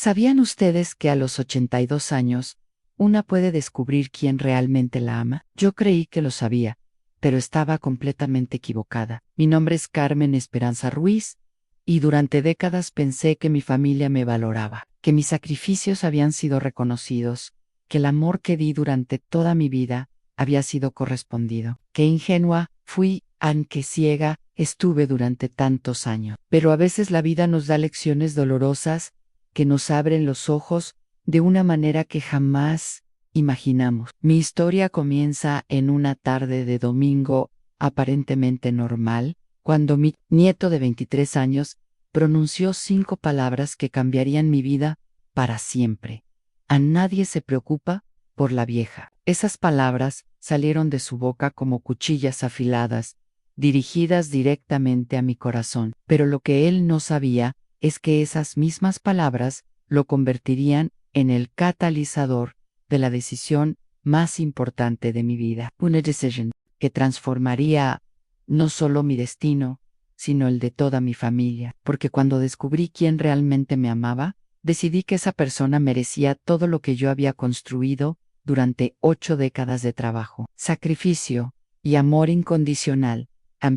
¿Sabían ustedes que a los 82 años, una puede descubrir quién realmente la ama? Yo creí que lo sabía, pero estaba completamente equivocada. Mi nombre es Carmen Esperanza Ruiz, y durante décadas pensé que mi familia me valoraba, que mis sacrificios habían sido reconocidos, que el amor que di durante toda mi vida había sido correspondido. Qué ingenua fui, aunque ciega estuve durante tantos años. Pero a veces la vida nos da lecciones dolorosas que nos abren los ojos de una manera que jamás imaginamos. Mi historia comienza en una tarde de domingo aparentemente normal, cuando mi nieto de 23 años pronunció 5 palabras que cambiarían mi vida para siempre. A nadie se preocupa por la vieja. Esas palabras salieron de su boca como cuchillas afiladas, dirigidas directamente a mi corazón. Pero lo que él no sabía es que esas mismas palabras lo convertirían en el catalizador de la decisión más importante de mi vida. Una decisión que transformaría no solo mi destino, sino el de toda mi familia. Porque cuando descubrí quién realmente me amaba, decidí que esa persona merecía todo lo que yo había construido durante 8 décadas de trabajo, sacrificio y amor incondicional.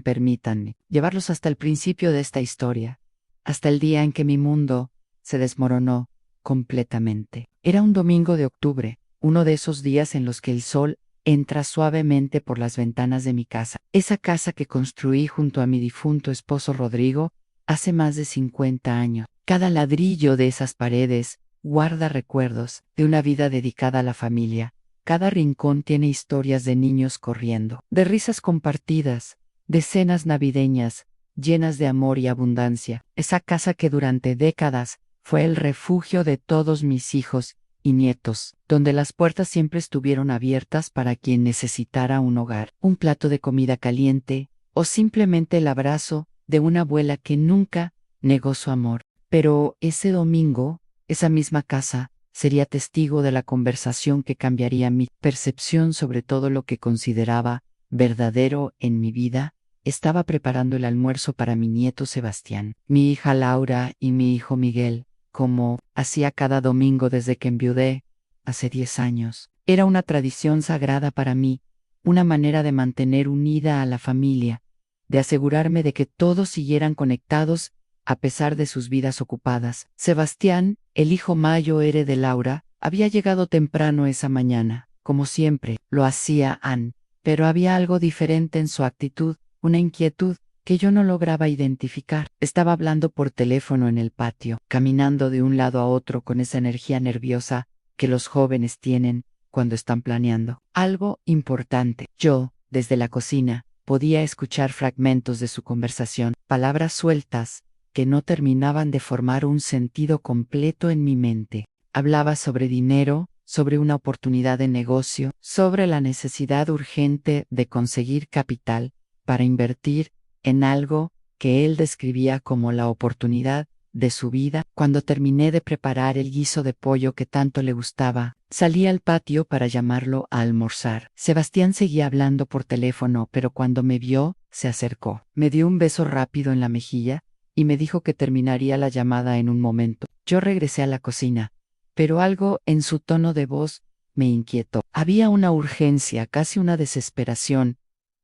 Permítanme llevarlos hasta el principio de esta historia, hasta el día en que mi mundo se desmoronó completamente. Era un domingo de octubre, uno de esos días en los que el sol entra suavemente por las ventanas de mi casa. Esa casa que construí junto a mi difunto esposo Rodrigo hace más de 50 años. Cada ladrillo de esas paredes guarda recuerdos de una vida dedicada a la familia. Cada rincón tiene historias de niños corriendo, de risas compartidas, de cenas navideñas llenas de amor y abundancia. Esa casa que durante décadas fue el refugio de todos mis hijos y nietos, donde las puertas siempre estuvieron abiertas para quien necesitara un hogar, un plato de comida caliente, o simplemente el abrazo de una abuela que nunca negó su amor. Pero ese domingo, esa misma casa sería testigo de la conversación que cambiaría mi percepción sobre todo lo que consideraba verdadero en mi vida. Estaba preparando el almuerzo para mi nieto Sebastián, mi hija Laura y mi hijo Miguel, como hacía cada domingo desde que enviudé, hace 10 años. Era una tradición sagrada para mí, una manera de mantener unida a la familia, de asegurarme de que todos siguieran conectados a pesar de sus vidas ocupadas. Sebastián, el hijo mayor de Laura, había llegado temprano esa mañana, como siempre lo hacía Ann, pero había algo diferente en su actitud, una inquietud que yo no lograba identificar. Estaba hablando por teléfono en el patio, caminando de un lado a otro con esa energía nerviosa que los jóvenes tienen cuando están planeando algo importante. Yo, desde la cocina, podía escuchar fragmentos de su conversación, palabras sueltas que no terminaban de formar un sentido completo en mi mente. Hablaba sobre dinero, sobre una oportunidad de negocio, sobre la necesidad urgente de conseguir capital para invertir en algo que él describía como la oportunidad de su vida. Cuando terminé de preparar el guiso de pollo que tanto le gustaba, salí al patio para llamarlo a almorzar. Sebastián seguía hablando por teléfono, pero cuando me vio, se acercó. Me dio un beso rápido en la mejilla y me dijo que terminaría la llamada en un momento. Yo regresé a la cocina, pero algo en su tono de voz me inquietó. Había una urgencia, casi una desesperación,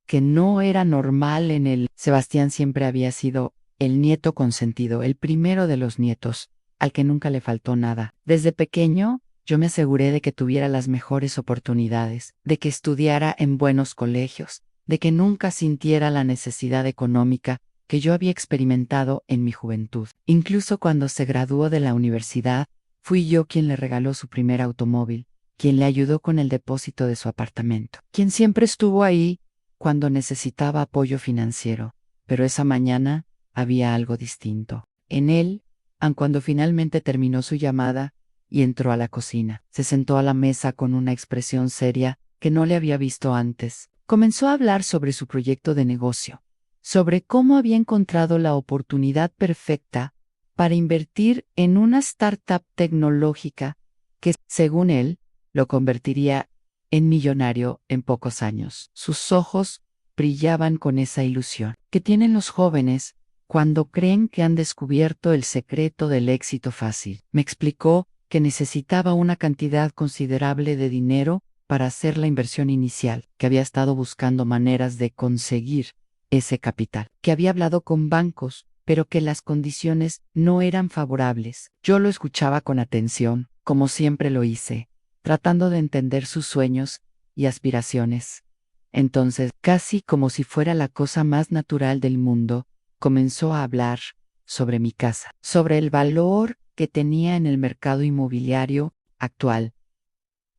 que no era normal en él. Sebastián siempre había sido el nieto consentido, el primero de los nietos, al que nunca le faltó nada. Desde pequeño, yo me aseguré de que tuviera las mejores oportunidades, de que estudiara en buenos colegios, de que nunca sintiera la necesidad económica que yo había experimentado en mi juventud. Incluso cuando se graduó de la universidad, fui yo quien le regaló su primer automóvil, quien le ayudó con el depósito de su apartamento, quien siempre estuvo ahí cuando necesitaba apoyo financiero. Pero esa mañana había algo distinto. En él, aun cuando finalmente terminó su llamada y entró a la cocina, se sentó a la mesa con una expresión seria que no le había visto antes. Comenzó a hablar sobre su proyecto de negocio, sobre cómo había encontrado la oportunidad perfecta para invertir en una startup tecnológica que, según él, lo convertiría en millonario en pocos años. Sus ojos brillaban con esa ilusión que tienen los jóvenes cuando creen que han descubierto el secreto del éxito fácil. Me explicó que necesitaba una cantidad considerable de dinero para hacer la inversión inicial, que había estado buscando maneras de conseguir ese capital, que había hablado con bancos, pero que las condiciones no eran favorables. Yo lo escuchaba con atención, como siempre lo hice, tratando de entender sus sueños y aspiraciones. Entonces, casi como si fuera la cosa más natural del mundo, comenzó a hablar sobre mi casa, sobre el valor que tenía en el mercado inmobiliario actual,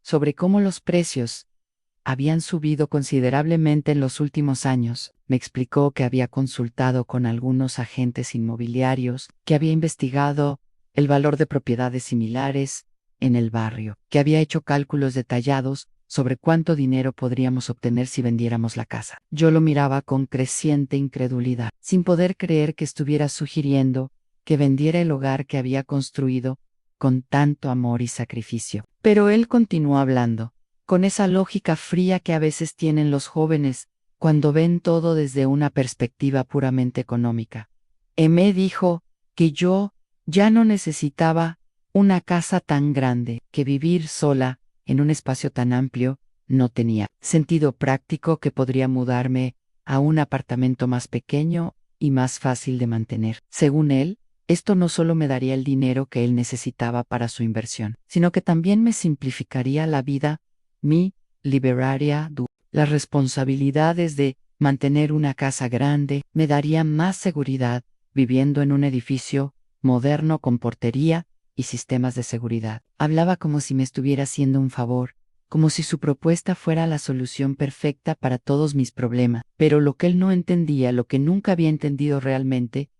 sobre cómo los precios habían subido considerablemente en los últimos años. Me explicó que había consultado con algunos agentes inmobiliarios, que había investigado el valor de propiedades similares en el barrio, que había hecho cálculos detallados sobre cuánto dinero podríamos obtener si vendiéramos la casa. Yo lo miraba con creciente incredulidad, sin poder creer que estuviera sugiriendo que vendiera el hogar que había construido con tanto amor y sacrificio. Pero él continuó hablando, con esa lógica fría que a veces tienen los jóvenes cuando ven todo desde una perspectiva puramente económica. Me dijo que yo ya no necesitaba una casa tan grande, que vivir sola en un espacio tan amplio no tenía sentido práctico, que podría mudarme a un apartamento más pequeño y más fácil de mantener. Según él, esto no solo me daría el dinero que él necesitaba para su inversión, sino que también me simplificaría la vida, me liberaría de las responsabilidades de mantener una casa grande, me daría más seguridad viviendo en un edificio moderno con portería y sistemas de seguridad. Hablaba como si me estuviera haciendo un favor, como si su propuesta fuera la solución perfecta para todos mis problemas. Pero lo que él no entendía, lo que nunca había entendido realmente,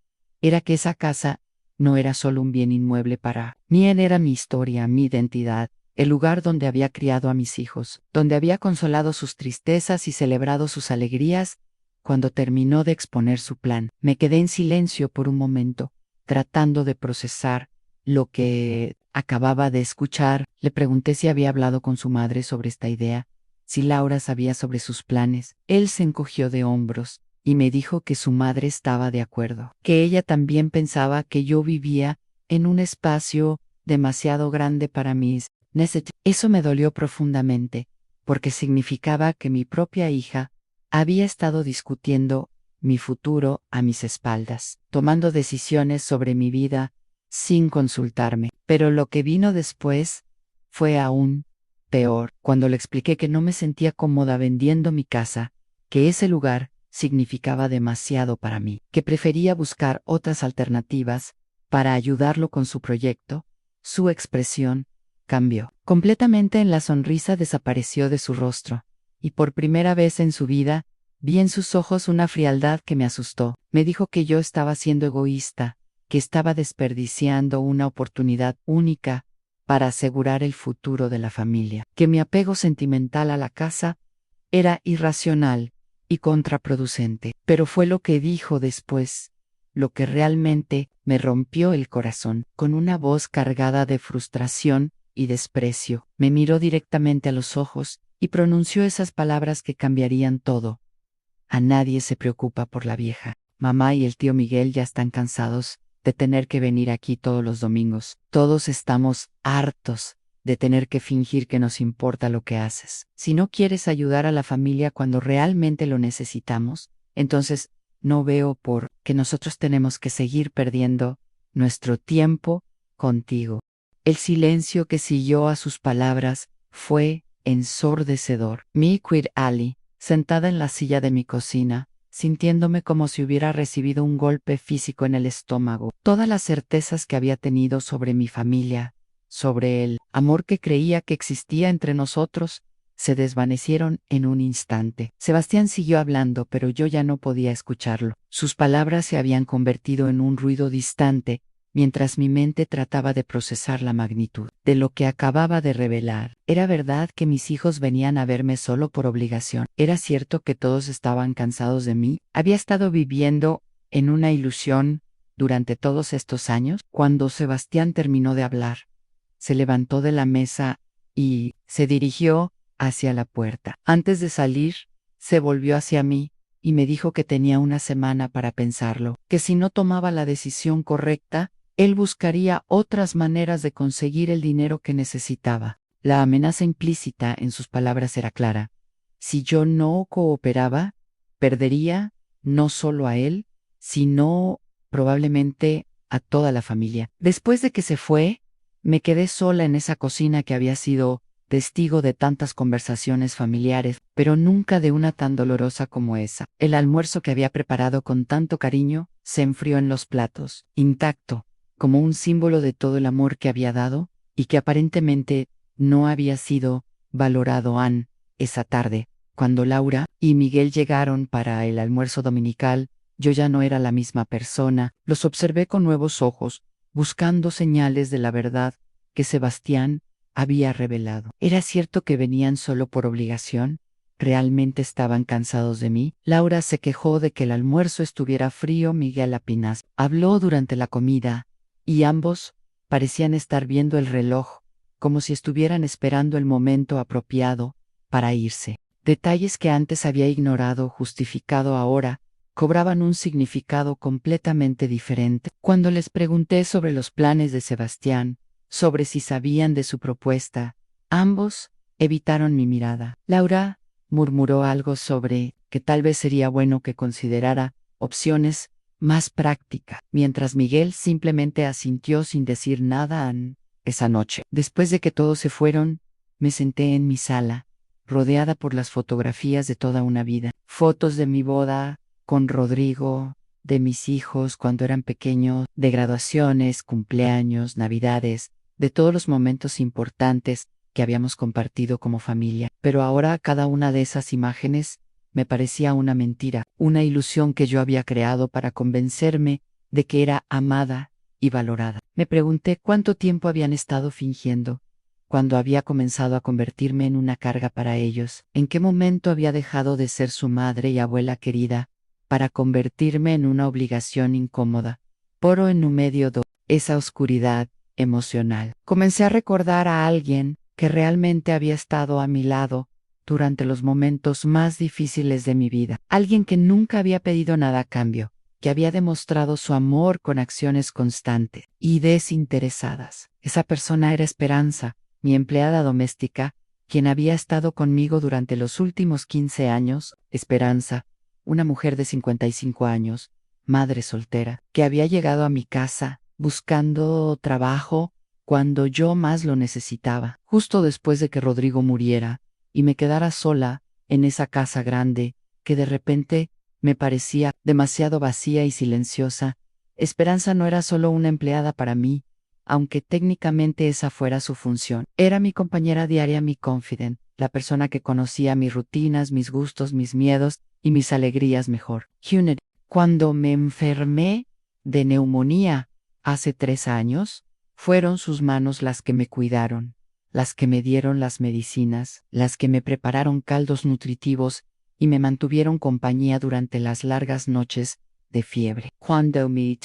era que esa casa no era solo un bien inmueble para mí, era mi historia, mi identidad, el lugar donde había criado a mis hijos, donde había consolado sus tristezas y celebrado sus alegrías. Cuando terminó de exponer su plan, me quedé en silencio por un momento, tratando de procesar lo que acababa de escuchar. Le pregunté si había hablado con su madre sobre esta idea, si Laura sabía sobre sus planes. Él se encogió de hombros y me dijo que su madre estaba de acuerdo, que ella también pensaba que yo vivía en un espacio demasiado grande para mis necesidades. Eso me dolió profundamente, porque significaba que mi propia hija había estado discutiendo mi futuro a mis espaldas, tomando decisiones sobre mi vida sin consultarme. Pero lo que vino después fue aún peor, cuando le expliqué que no me sentía cómoda vendiendo mi casa, que ese lugar significaba demasiado para mí, que prefería buscar otras alternativas para ayudarlo con su proyecto. Su expresión cambió completamente, en la sonrisa desapareció de su rostro, y por primera vez en su vida vi en sus ojos una frialdad que me asustó. Me dijo que yo estaba siendo egoísta, que estaba desperdiciando una oportunidad única para asegurar el futuro de la familia, que mi apego sentimental a la casa era irracional y contraproducente. Pero fue lo que dijo después lo que realmente me rompió el corazón. Con una voz cargada de frustración y desprecio, me miró directamente a los ojos y pronunció esas palabras que cambiarían todo. A nadie se preocupa por la vieja. Mamá y el tío Miguel ya están cansados de tener que venir aquí todos los domingos. Todos estamos hartos de tener que fingir que nos importa lo que haces. Si no quieres ayudar a la familia cuando realmente lo necesitamos, entonces no veo por qué nosotros tenemos que seguir perdiendo nuestro tiempo contigo. El silencio que siguió a sus palabras fue ensordecedor. Mi Queer Ali, sentada en la silla de mi cocina, sintiéndome como si hubiera recibido un golpe físico en el estómago. Todas las certezas que había tenido sobre mi familia, sobre el amor que creía que existía entre nosotros, se desvanecieron en un instante. Sebastián siguió hablando, pero yo ya no podía escucharlo. Sus palabras se habían convertido en un ruido distante, mientras mi mente trataba de procesar la magnitud de lo que acababa de revelar. Era verdad que mis hijos venían a verme solo por obligación. Era cierto que todos estaban cansados de mí. Había estado viviendo en una ilusión durante todos estos años. Cuando Sebastián terminó de hablar, se levantó de la mesa y se dirigió hacia la puerta. Antes de salir, se volvió hacia mí y me dijo que tenía una semana para pensarlo, que si no tomaba la decisión correcta, él buscaría otras maneras de conseguir el dinero que necesitaba. La amenaza implícita en sus palabras era clara. Si yo no cooperaba, perdería no solo a él, sino probablemente a toda la familia. Después de que se fue, me quedé sola en esa cocina que había sido testigo de tantas conversaciones familiares, pero nunca de una tan dolorosa como esa. El almuerzo que había preparado con tanto cariño se enfrió en los platos, intacto, como un símbolo de todo el amor que había dado y que aparentemente no había sido valorado esa tarde. Cuando Laura y Miguel llegaron para el almuerzo dominical, yo ya no era la misma persona. Los observé con nuevos ojos, buscando señales de la verdad que Sebastián había revelado. ¿Era cierto que venían solo por obligación? ¿Realmente estaban cansados de mí? Laura se quejó de que el almuerzo estuviera frío. Miguel apenas habló durante la comida, y ambos parecían estar viendo el reloj, como si estuvieran esperando el momento apropiado para irse. Detalles que antes había ignorado, justificado ahora, cobraban un significado completamente diferente. Cuando les pregunté sobre los planes de Sebastián, sobre si sabían de su propuesta, ambos evitaron mi mirada. Laura murmuró algo sobre que tal vez sería bueno que considerara opciones más prácticas, mientras Miguel simplemente asintió sin decir nada. Esa noche, después de que todos se fueron, me senté en mi sala, rodeada por las fotografías de toda una vida. Fotos de mi boda con Rodrigo, de mis hijos cuando eran pequeños, de graduaciones, cumpleaños, navidades, de todos los momentos importantes que habíamos compartido como familia. Pero ahora cada una de esas imágenes me parecía una mentira, una ilusión que yo había creado para convencerme de que era amada y valorada. Me pregunté cuánto tiempo habían estado fingiendo, cuando había comenzado a convertirme en una carga para ellos, en qué momento había dejado de ser su madre y abuela querida, para convertirme en una obligación incómoda. Poro en medio de esa oscuridad emocional. Comencé a recordar a alguien que realmente había estado a mi lado durante los momentos más difíciles de mi vida. Alguien que nunca había pedido nada a cambio, que había demostrado su amor con acciones constantes y desinteresadas. Esa persona era Esperanza, mi empleada doméstica, quien había estado conmigo durante los últimos 15 años. Esperanza, una mujer de 55 años, madre soltera, que había llegado a mi casa buscando trabajo cuando yo más lo necesitaba, justo después de que Rodrigo muriera y me quedara sola en esa casa grande que de repente me parecía demasiado vacía y silenciosa. Esperanza no era solo una empleada para mí, aunque técnicamente esa fuera su función. Era mi compañera diaria, mi confident, la persona que conocía mis rutinas, mis gustos, mis miedos y mis alegrías mejor. Cuando me enfermé de neumonía hace 3 años, fueron sus manos las que me cuidaron, las que me dieron las medicinas, las que me prepararon caldos nutritivos y me mantuvieron compañía durante las largas noches de fiebre. Cuando me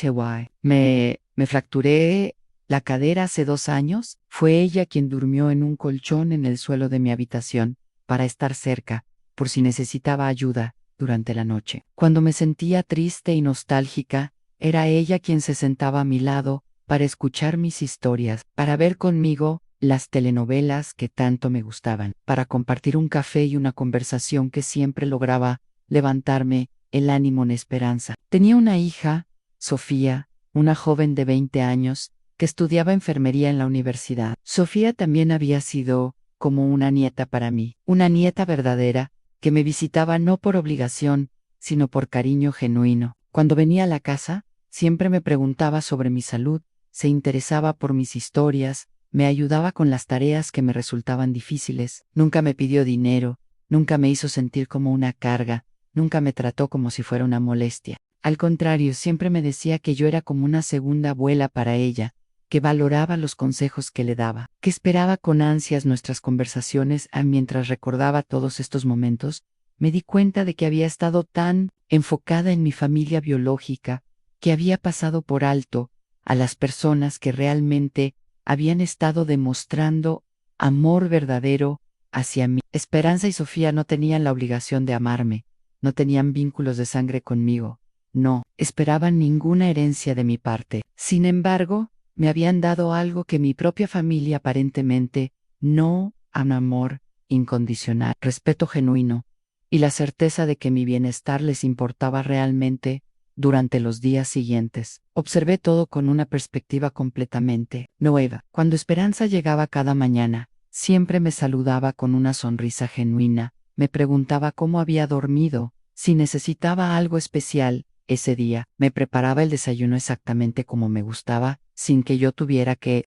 fracturé la cadera hace 2 años, fue ella quien durmió en un colchón en el suelo de mi habitación para estar cerca, por si necesitaba ayuda durante la noche. Cuando me sentía triste y nostálgica, era ella quien se sentaba a mi lado para escuchar mis historias, para ver conmigo las telenovelas que tanto me gustaban, para compartir un café y una conversación que siempre lograba levantarme el ánimo en Esperanza. Tenía una hija, Sofía, una joven de 20 años, que estudiaba enfermería en la universidad. Sofía también había sido como una nieta para mí, una nieta verdadera, que me visitaba no por obligación, sino por cariño genuino. Cuando venía a la casa, siempre me preguntaba sobre mi salud, se interesaba por mis historias, me ayudaba con las tareas que me resultaban difíciles, nunca me pidió dinero, nunca me hizo sentir como una carga, nunca me trató como si fuera una molestia. Al contrario, siempre me decía que yo era como una segunda abuela para ella, que valoraba los consejos que le daba, que esperaba con ansias nuestras conversaciones. Mientras recordaba todos estos momentos, me di cuenta de que había estado tan enfocada en mi familia biológica, que había pasado por alto a las personas que realmente habían estado demostrando amor verdadero hacia mí. Esperanza y Sofía no tenían la obligación de amarme, no tenían vínculos de sangre conmigo, no esperaban ninguna herencia de mi parte. Sin embargo, me habían dado algo que mi propia familia aparentemente no, un amor incondicional, respeto genuino, y la certeza de que mi bienestar les importaba realmente durante los días siguientes. Observé todo con una perspectiva completamente nueva. Cuando Esperanza llegaba cada mañana, siempre me saludaba con una sonrisa genuina, me preguntaba cómo había dormido, si necesitaba algo especial ese día, me preparaba el desayuno exactamente como me gustaba, sin que yo tuviera que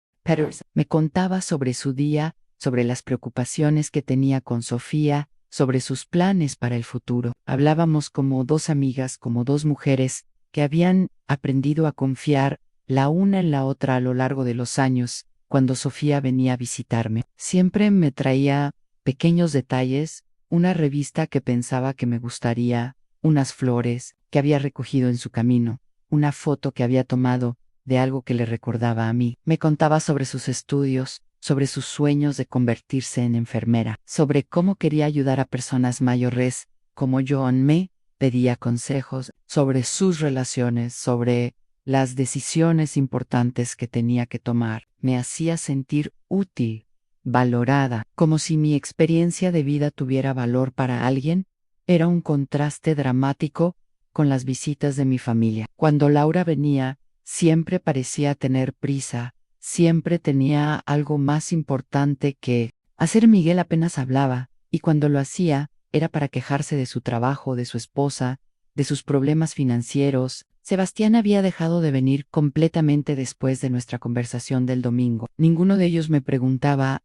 me contaba sobre su día, sobre las preocupaciones que tenía con Sofía, sobre sus planes para el futuro. Hablábamos como dos amigas, como dos mujeres que habían aprendido a confiar la una en la otra a lo largo de los años. Cuando Sofía venía a visitarme, siempre me traía pequeños detalles, una revista que pensaba que me gustaría, unas flores que había recogido en su camino, una foto que había tomado de algo que le recordaba a mí. Me contaba sobre sus estudios, sobre sus sueños de convertirse en enfermera, sobre cómo quería ayudar a personas mayores como yo. Me pedía consejos sobre sus relaciones, sobre las decisiones importantes que tenía que tomar. Me hacía sentir útil, valorada, como si mi experiencia de vida tuviera valor para alguien. Era un contraste dramático con las visitas de mi familia. Cuando Laura venía, siempre parecía tener prisa, siempre tenía algo más importante que hacer. Miguel apenas hablaba, y cuando lo hacía, era para quejarse de su trabajo, de su esposa, de sus problemas financieros. Sebastián había dejado de venir completamente después de nuestra conversación del domingo. Ninguno de ellos me preguntaba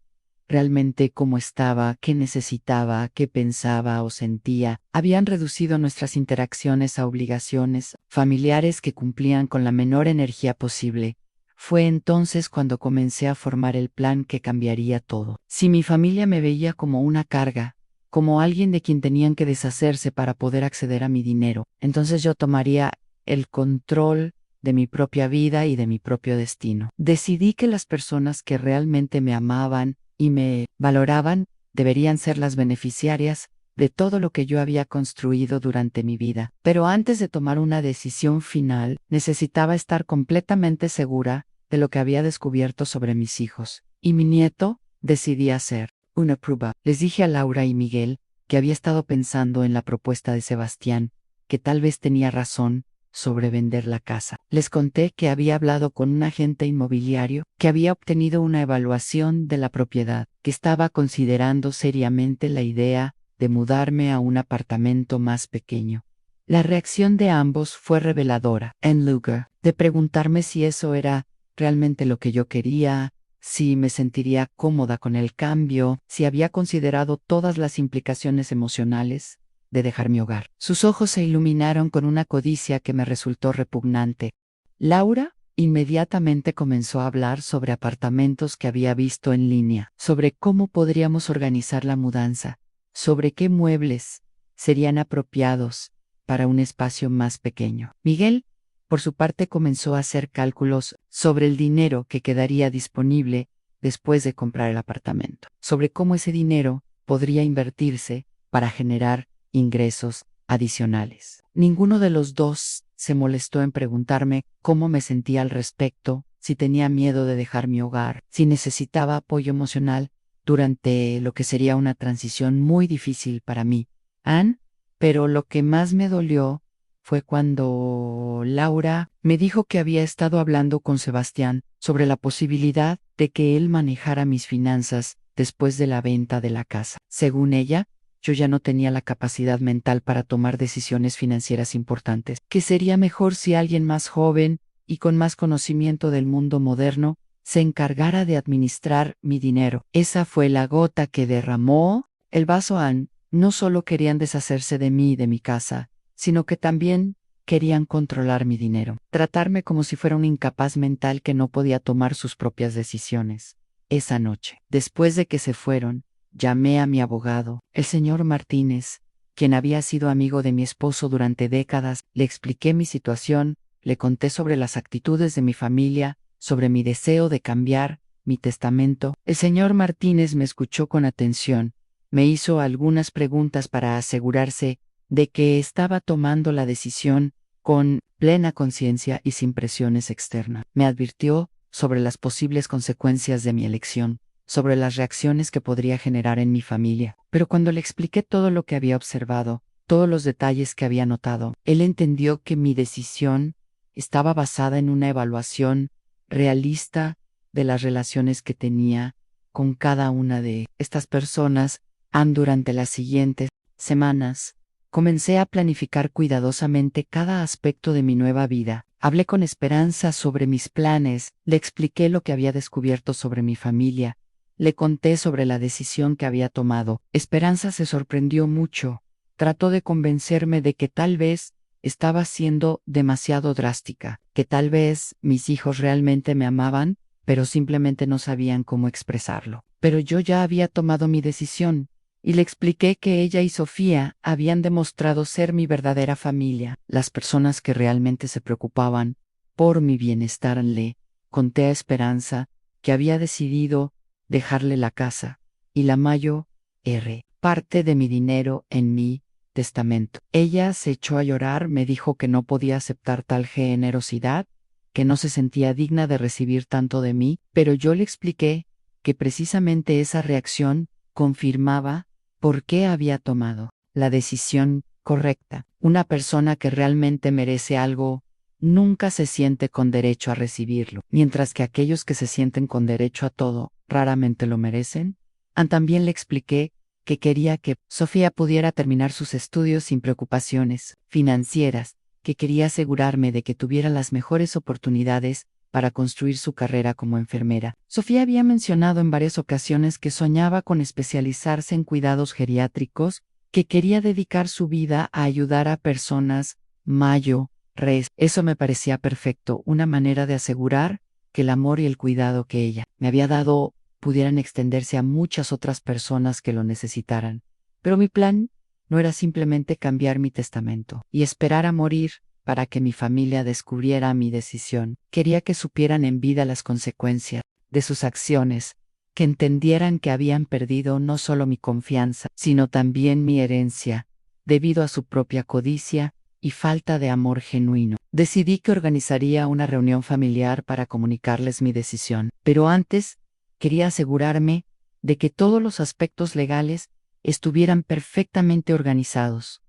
realmente cómo estaba, qué necesitaba, qué pensaba o sentía. Habían reducido nuestras interacciones a obligaciones familiares que cumplían con la menor energía posible. Fue entonces cuando comencé a formar el plan que cambiaría todo. Si mi familia me veía como una carga, como alguien de quien tenían que deshacerse para poder acceder a mi dinero, entonces yo tomaría el control de mi propia vida y de mi propio destino. Decidí que las personas que realmente me amaban y me valoraban deberían ser las beneficiarias de todo lo que yo había construido durante mi vida. Pero antes de tomar una decisión final, necesitaba estar completamente segura de lo que había descubierto sobre mis hijos y mi nieto. Decidí hacer una prueba. Les dije a Laura y Miguel que había estado pensando en la propuesta de Sebastián, que tal vez tenía razón sobre vender la casa. Les conté que había hablado con un agente inmobiliario, que había obtenido una evaluación de la propiedad, que estaba considerando seriamente la idea de mudarme a un apartamento más pequeño. La reacción de ambos fue reveladora. En lugar de preguntarme si eso era realmente lo que yo quería, si me sentiría cómoda con el cambio, si había considerado todas las implicaciones emocionales de dejar mi hogar. Sus ojos se iluminaron con una codicia que me resultó repugnante. Laura inmediatamente comenzó a hablar sobre apartamentos que había visto en línea, sobre cómo podríamos organizar la mudanza, sobre qué muebles serían apropiados para un espacio más pequeño. Miguel, por su parte, comenzó a hacer cálculos sobre el dinero que quedaría disponible después de comprar el apartamento, sobre cómo ese dinero podría invertirse para generar ingresos adicionales. Ninguno de los dos se molestó en preguntarme cómo me sentía al respecto, si tenía miedo de dejar mi hogar, si necesitaba apoyo emocional durante lo que sería una transición muy difícil para mí. Pero lo que más me dolió fue cuando Laura me dijo que había estado hablando con Sebastián sobre la posibilidad de que él manejara mis finanzas después de la venta de la casa. Según ella, yo ya no tenía la capacidad mental para tomar decisiones financieras importantes, que sería mejor si alguien más joven y con más conocimiento del mundo moderno se encargara de administrar mi dinero. Esa fue la gota que derramó el vaso. No solo querían deshacerse de mí y de mi casa, sino que también querían controlar mi dinero, tratarme como si fuera un incapaz mental que no podía tomar sus propias decisiones. Esa noche, después de que se fueron, llamé a mi abogado, el señor Martínez, quien había sido amigo de mi esposo durante décadas. Le expliqué mi situación, le conté sobre las actitudes de mi familia, sobre mi deseo de cambiar mi testamento. El señor Martínez me escuchó con atención, me hizo algunas preguntas para asegurarse de que estaba tomando la decisión con plena conciencia y sin presiones externas. Me advirtió sobre las posibles consecuencias de mi elección, sobre las reacciones que podría generar en mi familia. Pero cuando le expliqué todo lo que había observado, todos los detalles que había notado, él entendió que mi decisión estaba basada en una evaluación realista de las relaciones que tenía con cada una de estas personas. Durante las siguientes semanas, comencé a planificar cuidadosamente cada aspecto de mi nueva vida. Hablé con Esperanza sobre mis planes, le expliqué lo que había descubierto sobre mi familia, le conté sobre la decisión que había tomado. Esperanza se sorprendió mucho. Trató de convencerme de que tal vez estaba siendo demasiado drástica, que tal vez mis hijos realmente me amaban, pero simplemente no sabían cómo expresarlo. Pero yo ya había tomado mi decisión, y le expliqué que ella y Sofía habían demostrado ser mi verdadera familia, las personas que realmente se preocupaban por mi bienestar. Le conté a Esperanza que había decidido dejarle la casa y la mayor parte de mi dinero en mi testamento. Ella se echó a llorar, me dijo que no podía aceptar tal generosidad, que no se sentía digna de recibir tanto de mí, pero yo le expliqué que precisamente esa reacción confirmaba por qué había tomado la decisión correcta. Una persona que realmente merece algo nunca se siente con derecho a recibirlo, mientras que aquellos que se sienten con derecho a todo raramente lo merecen. También le expliqué que quería que Sofía pudiera terminar sus estudios sin preocupaciones financieras, que quería asegurarme de que tuviera las mejores oportunidades para construir su carrera como enfermera. Sofía había mencionado en varias ocasiones que soñaba con especializarse en cuidados geriátricos, que quería dedicar su vida a ayudar a personas mayores. Eso me parecía perfecto, una manera de asegurar que el amor y el cuidado que ella me había dado pudieran extenderse a muchas otras personas que lo necesitaran. Pero mi plan no era simplemente cambiar mi testamento y esperar a morir para que mi familia descubriera mi decisión. Quería que supieran en vida las consecuencias de sus acciones, que entendieran que habían perdido no solo mi confianza, sino también mi herencia, debido a su propia codicia y falta de amor genuino. Decidí que organizaría una reunión familiar para comunicarles mi decisión, pero antes quería asegurarme de que todos los aspectos legales estuvieran perfectamente organizados.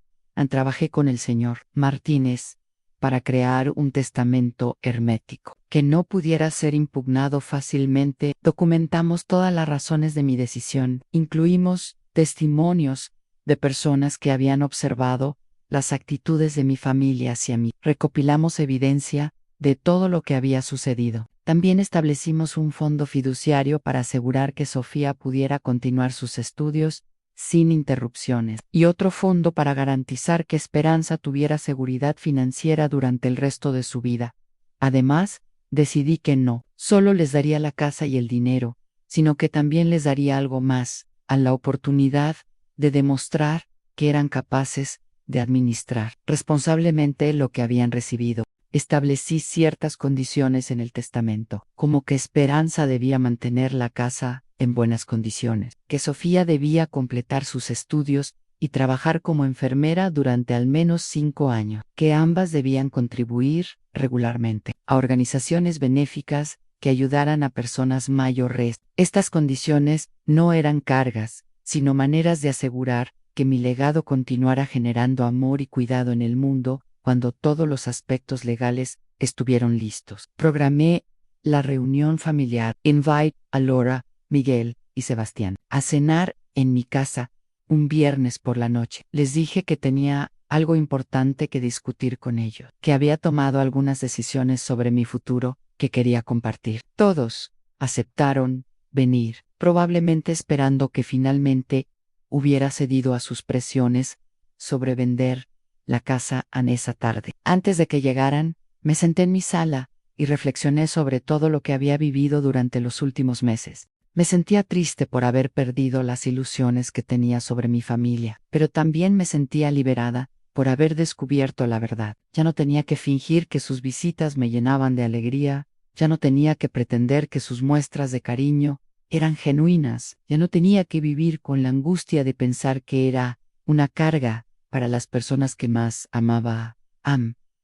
Trabajé con el señor Martínez para crear un testamento hermético que no pudiera ser impugnado fácilmente. Documentamos todas las razones de mi decisión. Incluimos testimonios de personas que habían observado las actitudes de mi familia hacia mí. Recopilamos evidencia de todo lo que había sucedido. También establecimos un fondo fiduciario para asegurar que Sofía pudiera continuar sus estudios sin interrupciones, y otro fondo para garantizar que Esperanza tuviera seguridad financiera durante el resto de su vida. Además, decidí que no solo les daría la casa y el dinero, sino que también les daría algo más, a la oportunidad de demostrar que eran capaces de administrar responsablemente lo que habían recibido. Establecí ciertas condiciones en el testamento, como que Esperanza debía mantener la casa en buenas condiciones, que Sofía debía completar sus estudios y trabajar como enfermera durante al menos 5 años, que ambas debían contribuir regularmente a organizaciones benéficas que ayudaran a personas mayores. Estas condiciones no eran cargas, sino maneras de asegurar que mi legado continuara generando amor y cuidado en el mundo cuando todos los aspectos legales estuvieron listos. Programé la reunión familiar. Invite a Laura, Miguel y Sebastián a cenar en mi casa un viernes por la noche. Les dije que tenía algo importante que discutir con ellos, que había tomado algunas decisiones sobre mi futuro que quería compartir. Todos aceptaron venir, probablemente esperando que finalmente hubiera cedido a sus presiones sobre vender la casa en esa tarde. Antes de que llegaran, me senté en mi sala y reflexioné sobre todo lo que había vivido durante los últimos meses. Me sentía triste por haber perdido las ilusiones que tenía sobre mi familia, pero también me sentía liberada por haber descubierto la verdad. Ya no tenía que fingir que sus visitas me llenaban de alegría, ya no tenía que pretender que sus muestras de cariño eran genuinas, ya no tenía que vivir con la angustia de pensar que era una carga para las personas que más amaba.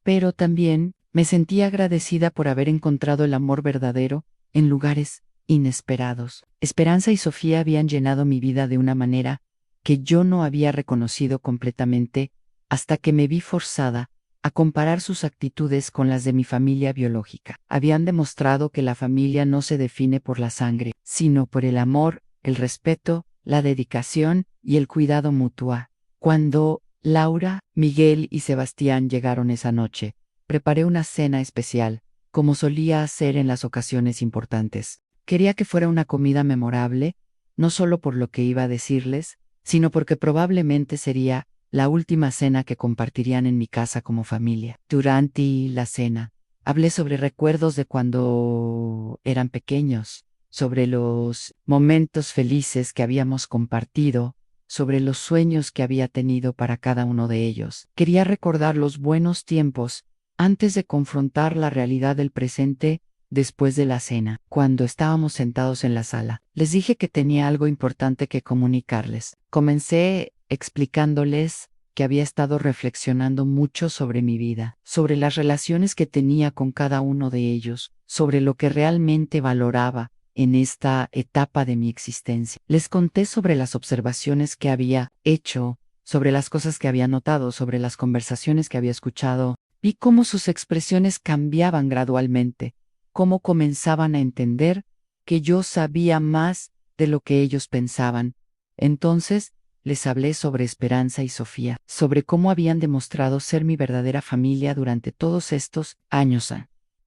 Pero también me sentía agradecida por haber encontrado el amor verdadero en lugares inesperados. Esperanza y Sofía habían llenado mi vida de una manera que yo no había reconocido completamente hasta que me vi forzada a comparar sus actitudes con las de mi familia biológica. Habían demostrado que la familia no se define por la sangre, sino por el amor, el respeto, la dedicación y el cuidado mutuo. Cuando Laura, Miguel y Sebastián llegaron esa noche, preparé una cena especial, como solía hacer en las ocasiones importantes. Quería que fuera una comida memorable, no solo por lo que iba a decirles, sino porque probablemente sería la última cena que compartirían en mi casa como familia. Durante la cena, hablé sobre recuerdos de cuando eran pequeños, sobre los momentos felices que habíamos compartido, sobre los sueños que había tenido para cada uno de ellos. Quería recordar los buenos tiempos antes de confrontar la realidad del presente después de la cena. Cuando estábamos sentados en la sala, les dije que tenía algo importante que comunicarles. Comencé explicándoles que había estado reflexionando mucho sobre mi vida, sobre las relaciones que tenía con cada uno de ellos, sobre lo que realmente valoraba en esta etapa de mi existencia. Les conté sobre las observaciones que había hecho, sobre las cosas que había notado, sobre las conversaciones que había escuchado. Vi cómo sus expresiones cambiaban gradualmente, cómo comenzaban a entender que yo sabía más de lo que ellos pensaban. Entonces, les hablé sobre Esperanza y Sofía, sobre cómo habían demostrado ser mi verdadera familia durante todos estos años.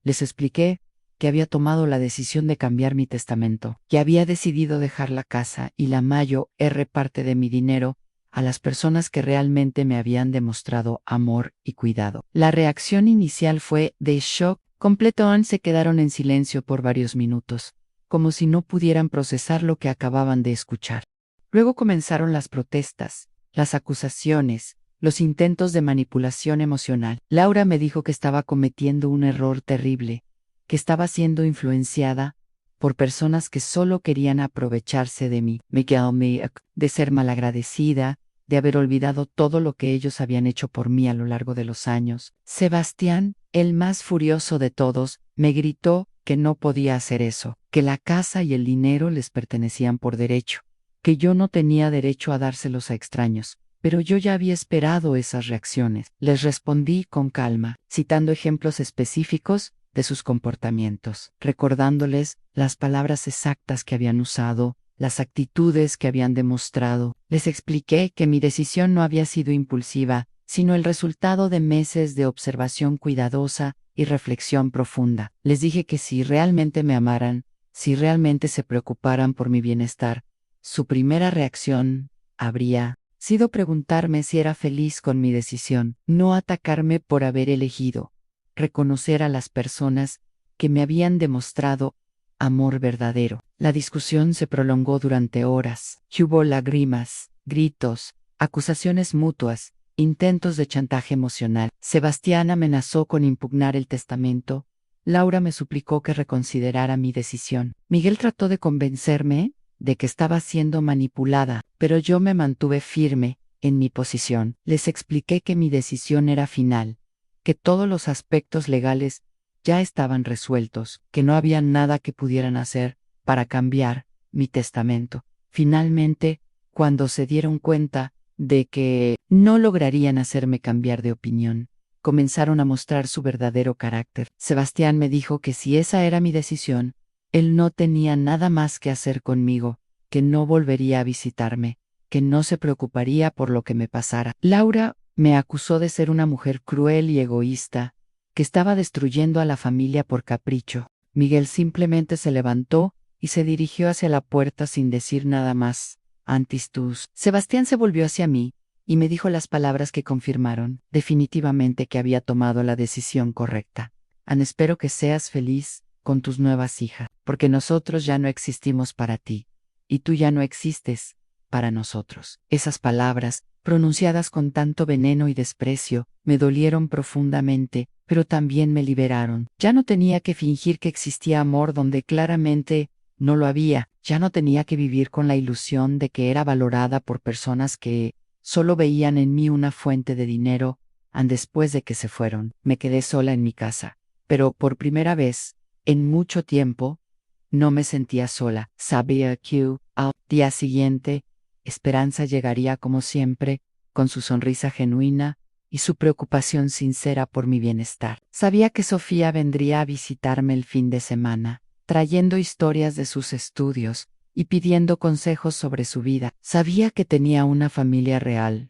Les expliqué que había tomado la decisión de cambiar mi testamento, que había decidido dejar la casa y la mayor parte de mi dinero a las personas que realmente me habían demostrado amor y cuidado. La reacción inicial fue de shock completo. Se quedaron en silencio por varios minutos, como si no pudieran procesar lo que acababan de escuchar. Luego comenzaron las protestas, las acusaciones, los intentos de manipulación emocional. Laura me dijo que estaba cometiendo un error terrible, que estaba siendo influenciada por personas que solo querían aprovecharse de mí, de ser malagradecida, de haber olvidado todo lo que ellos habían hecho por mí a lo largo de los años. Sebastián, el más furioso de todos, me gritó que no podía hacer eso, que la casa y el dinero les pertenecían por derecho, que yo no tenía derecho a dárselos a extraños. Pero yo ya había esperado esas reacciones. Les respondí con calma, citando ejemplos específicos de sus comportamientos, recordándoles las palabras exactas que habían usado, las actitudes que habían demostrado. Les expliqué que mi decisión no había sido impulsiva, sino el resultado de meses de observación cuidadosa y reflexión profunda. Les dije que si realmente me amaran, si realmente se preocuparan por mi bienestar, su primera reacción habría sido preguntarme si era feliz con mi decisión, no atacarme por haber elegido reconocer a las personas que me habían demostrado amor verdadero. La discusión se prolongó durante horas. Hubo lágrimas, gritos, acusaciones mutuas, intentos de chantaje emocional. Sebastián amenazó con impugnar el testamento. Laura me suplicó que reconsiderara mi decisión. Miguel trató de convencerme de que estaba siendo manipulada, pero yo me mantuve firme en mi posición. Les expliqué que mi decisión era final, que todos los aspectos legales ya estaban resueltos, que no había nada que pudieran hacer para cambiar mi testamento. Finalmente, cuando se dieron cuenta de que no lograrían hacerme cambiar de opinión, comenzaron a mostrar su verdadero carácter. Sebastián me dijo que si esa era mi decisión, él no tenía nada más que hacer conmigo, que no volvería a visitarme, que no se preocuparía por lo que me pasara. Laura me acusó de ser una mujer cruel y egoísta, que estaba destruyendo a la familia por capricho. Miguel simplemente se levantó y se dirigió hacia la puerta sin decir nada más. Antistus. Sebastián se volvió hacia mí y me dijo las palabras que confirmaron definitivamente que había tomado la decisión correcta. Espero que seas feliz con tus nuevas hijas, porque nosotros ya no existimos para ti, y tú ya no existes para nosotros. Esas palabras, pronunciadas con tanto veneno y desprecio, me dolieron profundamente, pero también me liberaron. Ya no tenía que fingir que existía amor donde claramente no lo había. Ya no tenía que vivir con la ilusión de que era valorada por personas que solo veían en mí una fuente de dinero. Después de que se fueron, me quedé sola en mi casa. Pero por primera vez, en mucho tiempo, no me sentía sola. Sabía que al día siguiente, Esperanza llegaría como siempre, con su sonrisa genuina y su preocupación sincera por mi bienestar. Sabía que Sofía vendría a visitarme el fin de semana, trayendo historias de sus estudios y pidiendo consejos sobre su vida. Sabía que tenía una familia real,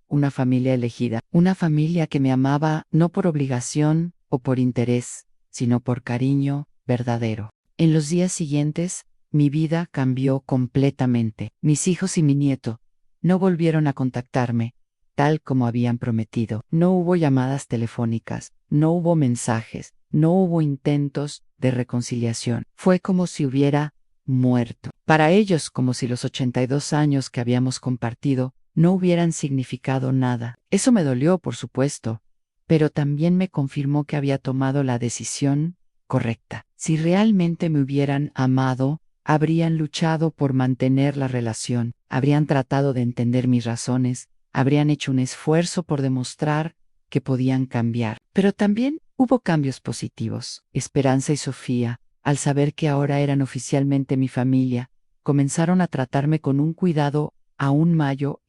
una familia elegida, una familia que me amaba no por obligación o por interés, sino por cariño verdadero. En los días siguientes, mi vida cambió completamente. Mis hijos y mi nieto no volvieron a contactarme, tal como habían prometido. No hubo llamadas telefónicas, no hubo mensajes, no hubo intentos de reconciliación. Fue como si hubiera muerto. Para ellos, como si los 82 años que habíamos compartido no hubieran significado nada. Eso me dolió, por supuesto, pero también me confirmó que había tomado la decisión correcta. Si realmente me hubieran amado, habrían luchado por mantener la relación, habrían tratado de entender mis razones, habrían hecho un esfuerzo por demostrar que podían cambiar. Pero también hubo cambios positivos. Esperanza y Sofía, al saber que ahora eran oficialmente mi familia, comenzaron a tratarme con un cuidado aún mayor,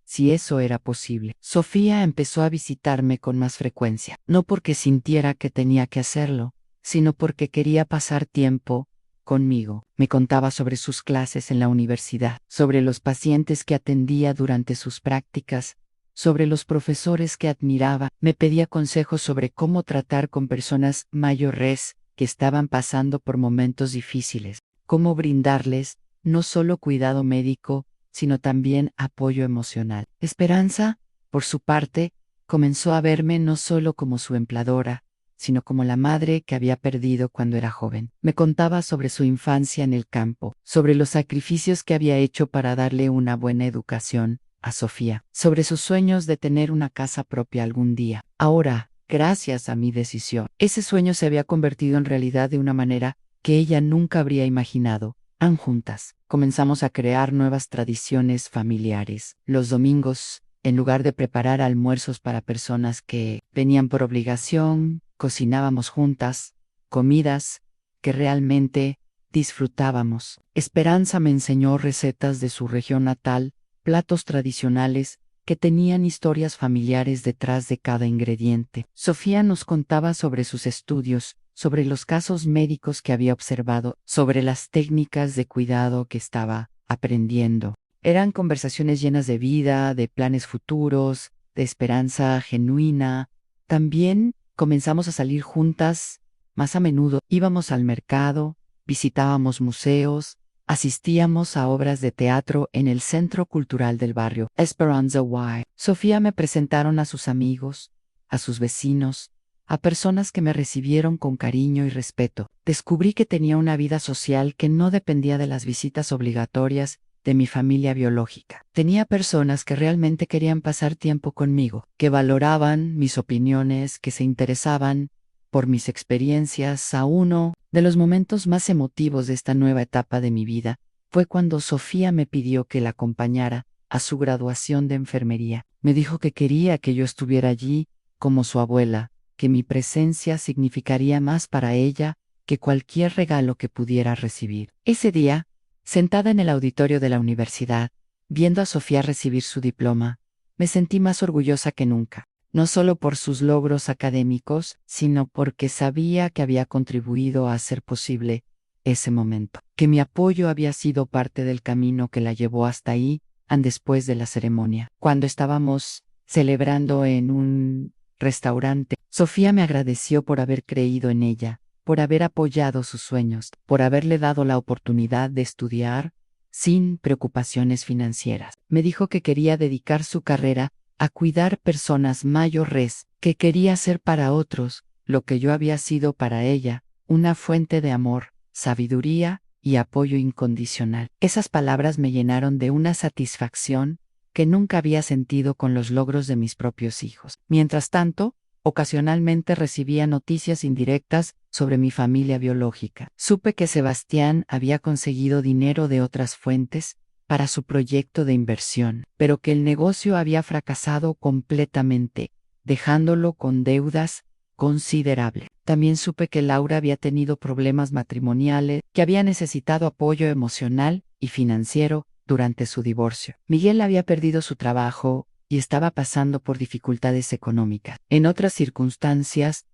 si eso era posible. Sofía empezó a visitarme con más frecuencia, no porque sintiera que tenía que hacerlo, sino porque quería pasar tiempo conmigo. Me contaba sobre sus clases en la universidad, sobre los pacientes que atendía durante sus prácticas, sobre los profesores que admiraba. Me pedía consejos sobre cómo tratar con personas mayores que estaban pasando por momentos difíciles, cómo brindarles no solo cuidado médico, sino también apoyo emocional. Esperanza, por su parte, comenzó a verme no solo como su empleadora, sino como la madre que había perdido cuando era joven. Me contaba sobre su infancia en el campo, sobre los sacrificios que había hecho para darle una buena educación a Sofía, sobre sus sueños de tener una casa propia algún día. Ahora, gracias a mi decisión, ese sueño se había convertido en realidad de una manera que ella nunca habría imaginado. Juntas, comenzamos a crear nuevas tradiciones familiares. Los domingos, en lugar de preparar almuerzos para personas que venían por obligación, cocinábamos juntas, comidas que realmente disfrutábamos. Esperanza me enseñó recetas de su región natal, platos tradicionales que tenían historias familiares detrás de cada ingrediente. Sofía nos contaba sobre sus estudios, sobre los casos médicos que había observado, sobre las técnicas de cuidado que estaba aprendiendo. Eran conversaciones llenas de vida, de planes futuros, de esperanza genuina. También comenzamos a salir juntas más a menudo. Íbamos al mercado, visitábamos museos, asistíamos a obras de teatro en el Centro Cultural del barrio Esperanza Y. Sofía me presentaron a sus amigos, a sus vecinos, a personas que me recibieron con cariño y respeto. Descubrí que tenía una vida social que no dependía de las visitas obligatorias de mi familia biológica. Tenía personas que realmente querían pasar tiempo conmigo, que valoraban mis opiniones, que se interesaban por mis experiencias. A uno de los momentos más emotivos de esta nueva etapa de mi vida fue cuando Sofía me pidió que la acompañara a su graduación de enfermería. Me dijo que quería que yo estuviera allí como su abuela, que mi presencia significaría más para ella que cualquier regalo que pudiera recibir. Ese día, sentada en el auditorio de la universidad, viendo a Sofía recibir su diploma, me sentí más orgullosa que nunca, no solo por sus logros académicos, sino porque sabía que había contribuido a hacer posible ese momento, que mi apoyo había sido parte del camino que la llevó hasta ahí, después de la ceremonia. Cuando estábamos celebrando en un restaurante, Sofía me agradeció por haber creído en ella, por haber apoyado sus sueños, por haberle dado la oportunidad de estudiar sin preocupaciones financieras. Me dijo que quería dedicar su carrera a cuidar personas mayores, que quería ser para otros lo que yo había sido para ella, una fuente de amor, sabiduría y apoyo incondicional. Esas palabras me llenaron de una satisfacción que nunca había sentido con los logros de mis propios hijos. Mientras tanto, ocasionalmente recibía noticias indirectas sobre mi familia biológica. Supe que Sebastián había conseguido dinero de otras fuentes para su proyecto de inversión, pero que el negocio había fracasado completamente, dejándolo con deudas considerables. También supe que Laura había tenido problemas matrimoniales, que había necesitado apoyo emocional y financiero durante su divorcio. Miguel había perdido su trabajo y estaba pasando por dificultades económicas. En otras circunstancias,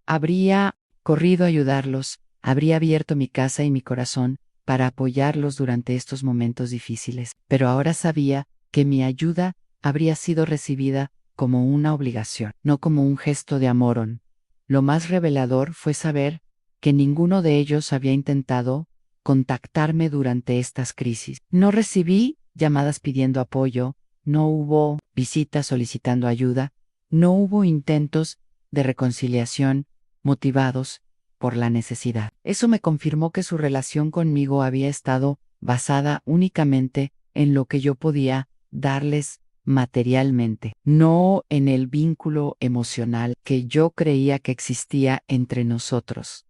habría corrido a ayudarlos, habría abierto mi casa y mi corazón para apoyarlos durante estos momentos difíciles, pero ahora sabía que mi ayuda habría sido recibida como una obligación, no como un gesto de amor. Lo más revelador fue saber que ninguno de ellos había intentado contactarme durante estas crisis. No recibí llamadas pidiendo apoyo, no hubo visitas solicitando ayuda, no hubo intentos de reconciliación motivados por la necesidad. Eso me confirmó que su relación conmigo había estado basada únicamente en lo que yo podía darles materialmente, no en el vínculo emocional que yo creía que existía entre nosotros.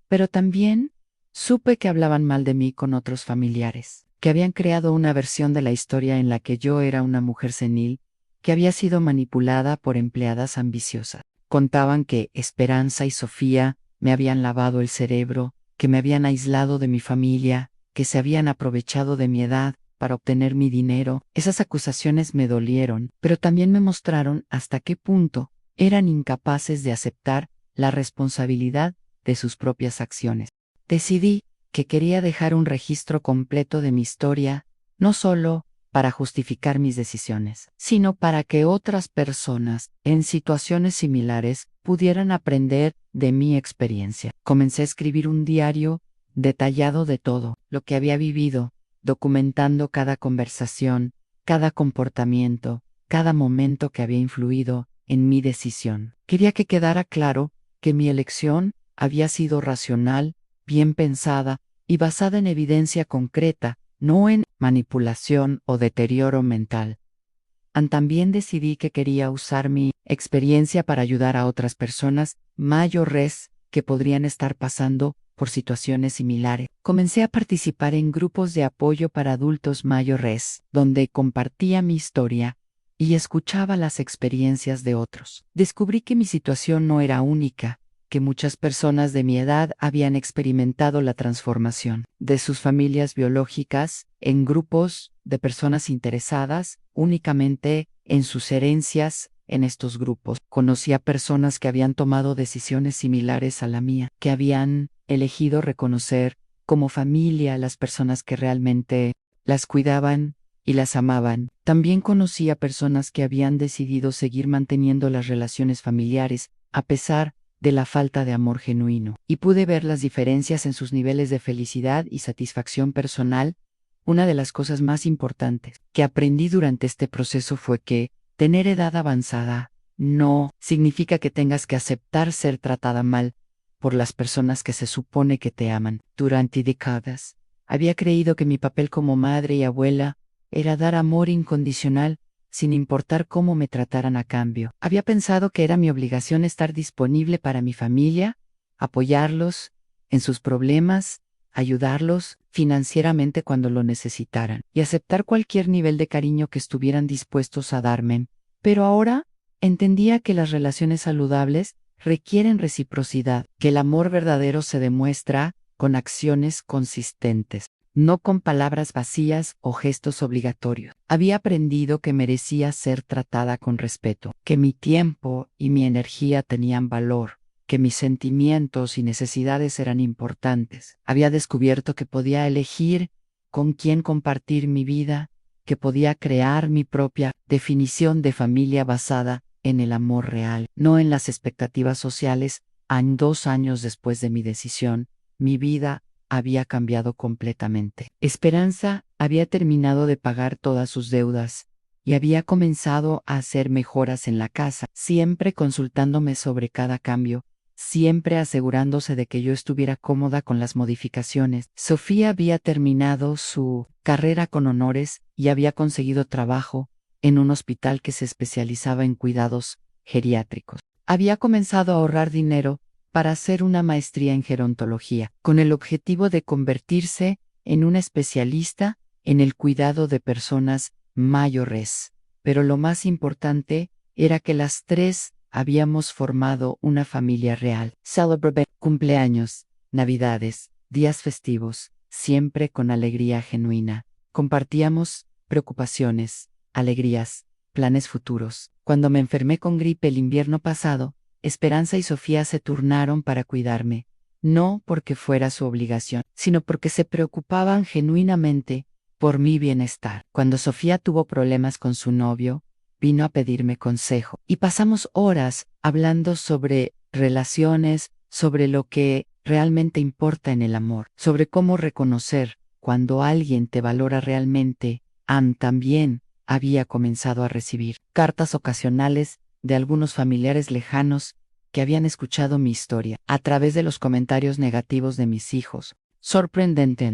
Pero también supe que hablaban mal de mí con otros familiares, que habían creado una versión de la historia en la que yo era una mujer senil, que había sido manipulada por empleadas ambiciosas. Contaban que Esperanza y Sofía me habían lavado el cerebro, que me habían aislado de mi familia, que se habían aprovechado de mi edad para obtener mi dinero. Esas acusaciones me dolieron, pero también me mostraron hasta qué punto eran incapaces de aceptar la responsabilidad de sus propias acciones. Decidí que quería dejar un registro completo de mi historia, no solo para justificar mis decisiones, sino para que otras personas en situaciones similares pudieran aprender de mi experiencia. Comencé a escribir un diario detallado de todo lo que había vivido, documentando cada conversación, cada comportamiento, cada momento que había influido en mi decisión. Quería que quedara claro que mi elección había sido racional, bien pensada y basada en evidencia concreta, no en manipulación o deterioro mental. También decidí que quería usar mi experiencia para ayudar a otras personas mayores que podrían estar pasando por situaciones similares. Comencé a participar en grupos de apoyo para adultos mayores, donde compartía mi historia y escuchaba las experiencias de otros. Descubrí que mi situación no era única, que muchas personas de mi edad habían experimentado la transformación de sus familias biológicas en grupos de personas interesadas únicamente en sus herencias. En estos grupos conocí a personas que habían tomado decisiones similares a la mía, que habían elegido reconocer como familia a las personas que realmente las cuidaban y las amaban. También conocí a personas que habían decidido seguir manteniendo las relaciones familiares a pesar de la falta de amor genuino, y pude ver las diferencias en sus niveles de felicidad y satisfacción personal. Una de las cosas más importantes que aprendí durante este proceso fue que tener edad avanzada no significa que tengas que aceptar ser tratada mal por las personas que se supone que te aman. Durante décadas, había creído que mi papel como madre y abuela era dar amor incondicional sin importar cómo me trataran a cambio. Había pensado que era mi obligación estar disponible para mi familia, apoyarlos en sus problemas, ayudarlos financieramente cuando lo necesitaran, y aceptar cualquier nivel de cariño que estuvieran dispuestos a darme. Pero ahora entendía que las relaciones saludables requieren reciprocidad, que el amor verdadero se demuestra con acciones consistentes, no con palabras vacías o gestos obligatorios. Había aprendido que merecía ser tratada con respeto, que mi tiempo y mi energía tenían valor, que mis sentimientos y necesidades eran importantes. Había descubierto que podía elegir con quién compartir mi vida, que podía crear mi propia definición de familia basada en el amor real, no en las expectativas sociales. 2 años después de mi decisión, mi vida había cambiado completamente. Esperanza había terminado de pagar todas sus deudas y había comenzado a hacer mejoras en la casa, siempre consultándome sobre cada cambio, siempre asegurándose de que yo estuviera cómoda con las modificaciones. Sofía había terminado su carrera con honores y había conseguido trabajo en un hospital que se especializaba en cuidados geriátricos. Había comenzado a ahorrar dinero para hacer una maestría en gerontología, con el objetivo de convertirse en una especialista en el cuidado de personas mayores. Pero lo más importante era que las tres habíamos formado una familia real. Celebraba cumpleaños, navidades, días festivos, siempre con alegría genuina. Compartíamos preocupaciones, alegrías, planes futuros. Cuando me enfermé con gripe el invierno pasado, Esperanza y Sofía se turnaron para cuidarme, no porque fuera su obligación, sino porque se preocupaban genuinamente por mi bienestar. Cuando Sofía tuvo problemas con su novio, vino a pedirme consejo y pasamos horas hablando sobre relaciones, sobre lo que realmente importa en el amor, sobre cómo reconocer cuando alguien te valora realmente. Ann también había comenzado a recibir cartas ocasionales de algunos familiares lejanos que habían escuchado mi historia a través de los comentarios negativos de mis hijos. Sorprendente.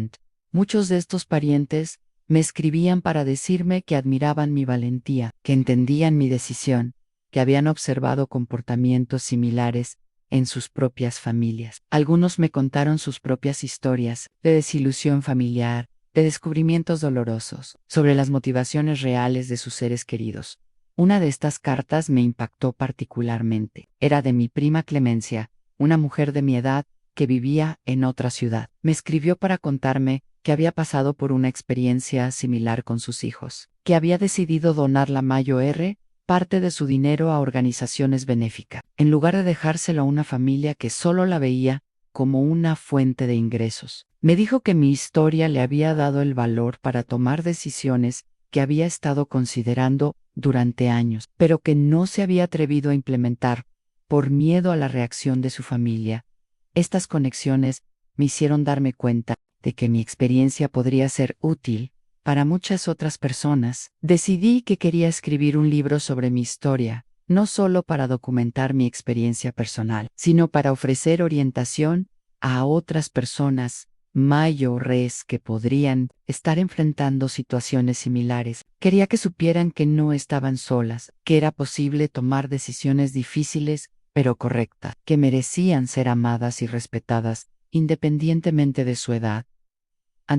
Muchos de estos parientes me escribían para decirme que admiraban mi valentía, que entendían mi decisión, que habían observado comportamientos similares en sus propias familias. Algunos me contaron sus propias historias de desilusión familiar, de descubrimientos dolorosos, sobre las motivaciones reales de sus seres queridos. Una de estas cartas me impactó particularmente. Era de mi prima Clemencia, una mujer de mi edad que vivía en otra ciudad. Me escribió para contarme que había pasado por una experiencia similar con sus hijos, que había decidido donar la mayor parte de su dinero a organizaciones benéficas, en lugar de dejárselo a una familia que solo la veía como una fuente de ingresos. Me dijo que mi historia le había dado el valor para tomar decisiones que había estado considerando durante años, pero que no se había atrevido a implementar por miedo a la reacción de su familia. Estas conexiones me hicieron darme cuenta de que mi experiencia podría ser útil para muchas otras personas. Decidí que quería escribir un libro sobre mi historia, no solo para documentar mi experiencia personal, sino para ofrecer orientación a otras personas mayores que podrían estar enfrentando situaciones similares. Quería que supieran que no estaban solas, que era posible tomar decisiones difíciles pero correctas, que merecían ser amadas y respetadas, independientemente de su edad.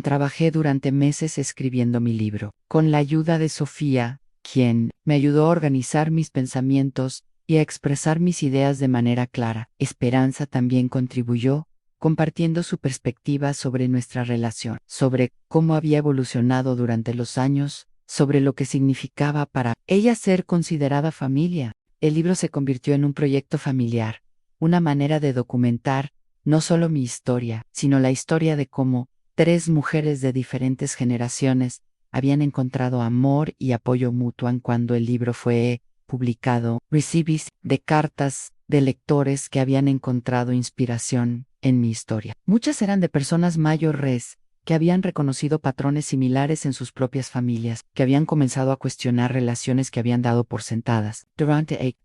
Trabajé durante meses escribiendo mi libro, con la ayuda de Sofía, quien me ayudó a organizar mis pensamientos y a expresar mis ideas de manera clara. Esperanza también contribuyó, compartiendo su perspectiva sobre nuestra relación, sobre cómo había evolucionado durante los años, sobre lo que significaba para ella ser considerada familia. El libro se convirtió en un proyecto familiar, una manera de documentar no solo mi historia, sino la historia de cómo tres mujeres de diferentes generaciones habían encontrado amor y apoyo mutuo cuando el libro fue publicado. Recibí de cartas de lectores que habían encontrado inspiración en mi historia. Muchas eran de personas mayores que habían reconocido patrones similares en sus propias familias, que habían comenzado a cuestionar relaciones que habían dado por sentadas.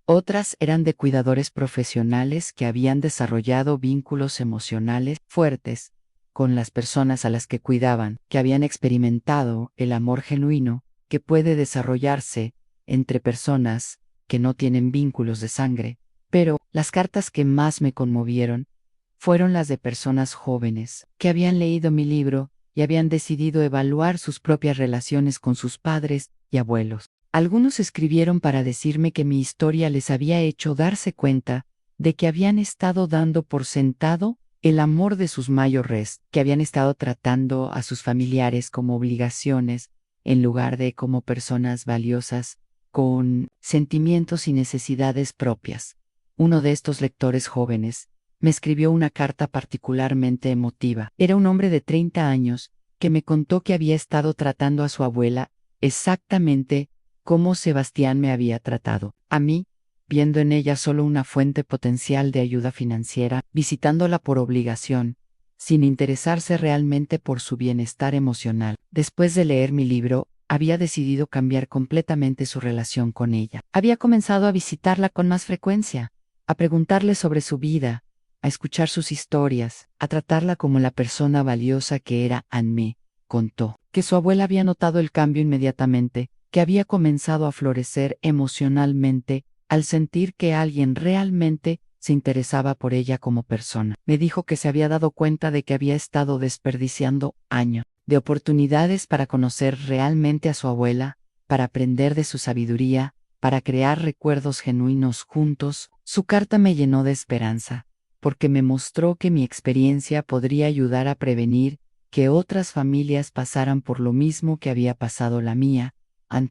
Otras eran de cuidadores profesionales que habían desarrollado vínculos emocionales fuertes con las personas a las que cuidaban, que habían experimentado el amor genuino que puede desarrollarse entre personas que no tienen vínculos de sangre. Pero las cartas que más me conmovieron fueron las de personas jóvenes que habían leído mi libro y habían decidido evaluar sus propias relaciones con sus padres y abuelos. Algunos escribieron para decirme que mi historia les había hecho darse cuenta de que habían estado dando por sentado el amor de sus mayores, que habían estado tratando a sus familiares como obligaciones en lugar de como personas valiosas, con sentimientos y necesidades propias. Uno de estos lectores jóvenes me escribió una carta particularmente emotiva. Era un hombre de 30 años que me contó que había estado tratando a su abuela exactamente como Sebastián me había tratado a mí, viendo en ella solo una fuente potencial de ayuda financiera, visitándola por obligación, sin interesarse realmente por su bienestar emocional. Después de leer mi libro, había decidido cambiar completamente su relación con ella. Había comenzado a visitarla con más frecuencia, a preguntarle sobre su vida, a escuchar sus historias, a tratarla como la persona valiosa que era. Anne contó que su abuela había notado el cambio inmediatamente, que había comenzado a florecer emocionalmente al sentir que alguien realmente se interesaba por ella como persona. Me dijo que se había dado cuenta de que había estado desperdiciando años de oportunidades para conocer realmente a su abuela, para aprender de su sabiduría, para crear recuerdos genuinos juntos. Su carta me llenó de esperanza, porque me mostró que mi experiencia podría ayudar a prevenir que otras familias pasaran por lo mismo que había pasado la mía.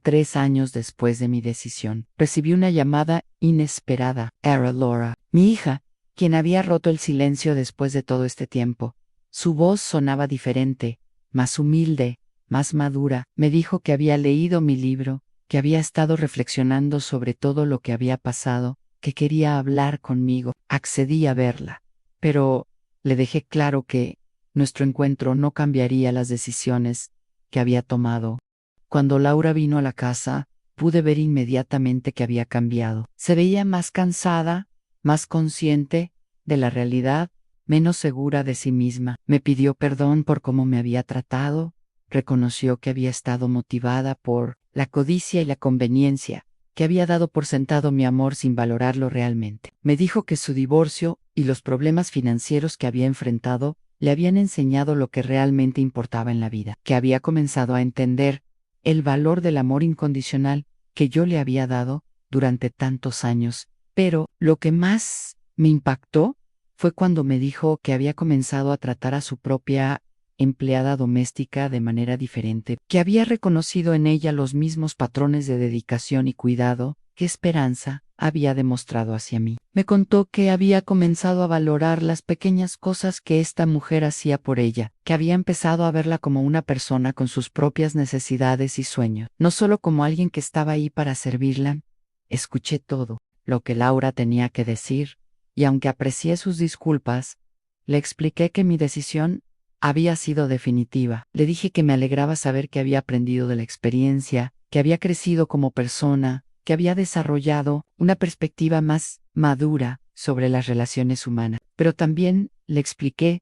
3 años después de mi decisión, recibí una llamada inesperada. Era Laura, mi hija, quien había roto el silencio después de todo este tiempo. Su voz sonaba diferente, más humilde, más madura. Me dijo que había leído mi libro, que había estado reflexionando sobre todo lo que había pasado, que quería hablar conmigo. Accedí a verla, pero le dejé claro que nuestro encuentro no cambiaría las decisiones que había tomado. Cuando Laura vino a la casa, pude ver inmediatamente que había cambiado. Se veía más cansada, más consciente de la realidad, menos segura de sí misma. Me pidió perdón por cómo me había tratado, reconoció que había estado motivada por la codicia y la conveniencia, que había dado por sentado mi amor sin valorarlo realmente. Me dijo que su divorcio y los problemas financieros que había enfrentado le habían enseñado lo que realmente importaba en la vida, que había comenzado a entender el valor del amor incondicional que yo le había dado durante tantos años. Pero lo que más me impactó fue cuando me dijo que había comenzado a tratar a su propia empleada doméstica de manera diferente, que había reconocido en ella los mismos patrones de dedicación y cuidado que Esperanza había demostrado hacia mí. Me contó que había comenzado a valorar las pequeñas cosas que esta mujer hacía por ella, que había empezado a verla como una persona con sus propias necesidades y sueños, no solo como alguien que estaba ahí para servirla. Escuché todo lo que Laura tenía que decir, y aunque aprecié sus disculpas, le expliqué que mi decisión había sido definitiva. Le dije que me alegraba saber que había aprendido de la experiencia, que había crecido como persona, que había desarrollado una perspectiva más madura sobre las relaciones humanas. Pero también le expliqué